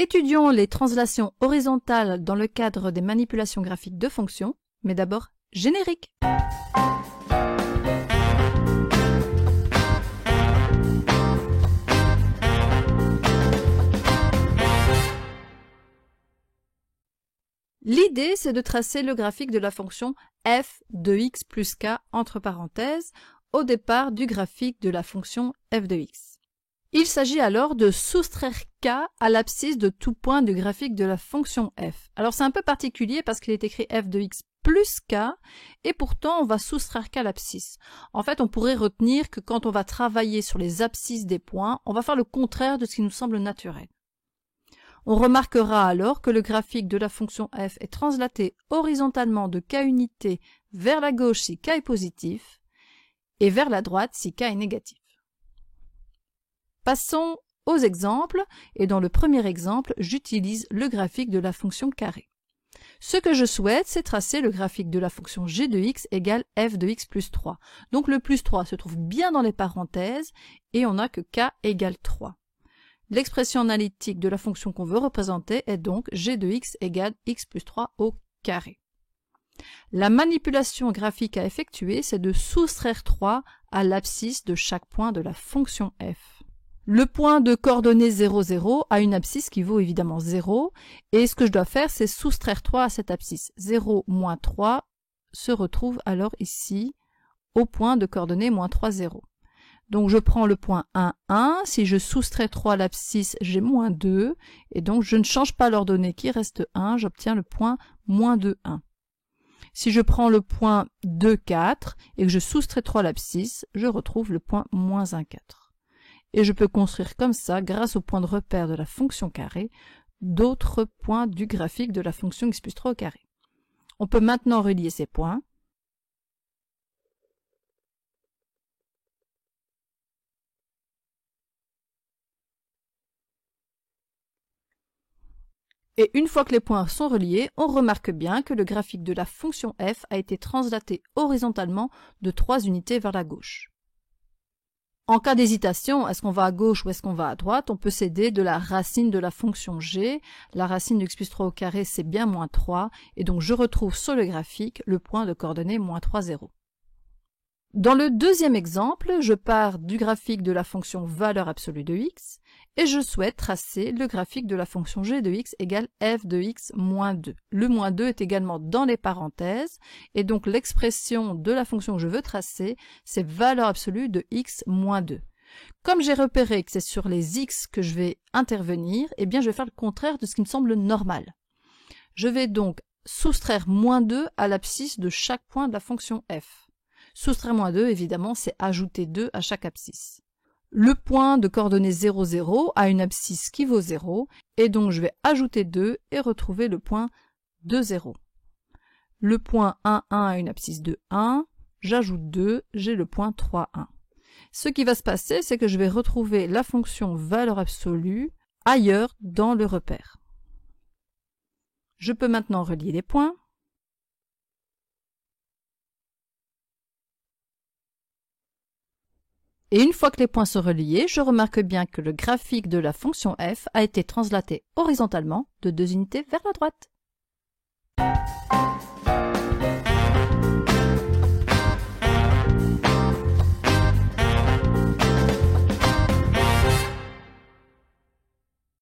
Étudions les translations horizontales dans le cadre des manipulations graphiques de fonctions, mais d'abord générique. L'idée, c'est de tracer le graphique de la fonction f de x plus k entre parenthèses au départ du graphique de la fonction f de x. Il s'agit alors de soustraire k à l'abscisse de tout point du graphique de la fonction f. Alors c'est un peu particulier parce qu'il est écrit f de x plus k et pourtant on va soustraire k à l'abscisse. En fait, on pourrait retenir que quand on va travailler sur les abscisses des points, on va faire le contraire de ce qui nous semble naturel. On remarquera alors que le graphique de la fonction f est translaté horizontalement de k unité vers la gauche si k est positif et vers la droite si k est négatif. Passons aux exemples et dans le premier exemple, j'utilise le graphique de la fonction carré. Ce que je souhaite, c'est tracer le graphique de la fonction g de x égale f de x plus 3. Donc le plus 3 se trouve bien dans les parenthèses et on n'a que k égale 3. L'expression analytique de la fonction qu'on veut représenter est donc g de x égale x plus 3 au carré. La manipulation graphique à effectuer, c'est de soustraire 3 à l'abscisse de chaque point de la fonction f. Le point de coordonnées 0, 0 a une abscisse qui vaut évidemment 0, et ce que je dois faire, c'est soustraire 3 à cette abscisse. 0 moins 3 se retrouve alors ici au point de coordonnées moins 3, 0. Donc je prends le point 1, 1, si je soustrais 3 à l'abscisse, j'ai moins 2, et donc je ne change pas l'ordonnée qui reste 1, j'obtiens le point moins 2, 1. Si je prends le point 2, 4, et que je soustrais 3 à l'abscisse, je retrouve le point moins 1, 4. Et je peux construire comme ça, grâce au point de repère de la fonction carré, d'autres points du graphique de la fonction x plus 3 au carré. On peut maintenant relier ces points. Et une fois que les points sont reliés, on remarque bien que le graphique de la fonction f a été translaté horizontalement de 3 unités vers la gauche. En cas d'hésitation, est-ce qu'on va à gauche ou est-ce qu'on va à droite, on peut s'aider de la racine de la fonction g. La racine de x plus 3 au carré, c'est bien moins 3, et donc je retrouve sur le graphique le point de coordonnées moins 3, 0. Dans le deuxième exemple, je pars du graphique de la fonction valeur absolue de x et je souhaite tracer le graphique de la fonction g de x égale f de x moins 2. Le moins 2 est également dans les parenthèses et donc l'expression de la fonction que je veux tracer, c'est valeur absolue de x moins 2. Comme j'ai repéré que c'est sur les x que je vais intervenir, eh bien je vais faire le contraire de ce qui me semble normal. Je vais donc soustraire moins 2 à l'abscisse de chaque point de la fonction f. Soustraire moins 2, évidemment, c'est ajouter 2 à chaque abscisse. Le point de coordonnées 0, 0 a une abscisse qui vaut 0, et donc je vais ajouter 2 et retrouver le point 2, 0. Le point 1, 1 a une abscisse de 1, j'ajoute 2, j'ai le point 3, 1. Ce qui va se passer, c'est que je vais retrouver la fonction valeur absolue ailleurs dans le repère. Je peux maintenant relier les points. Et une fois que les points sont reliés, je remarque bien que le graphique de la fonction f a été translaté horizontalement de 2 unités vers la droite.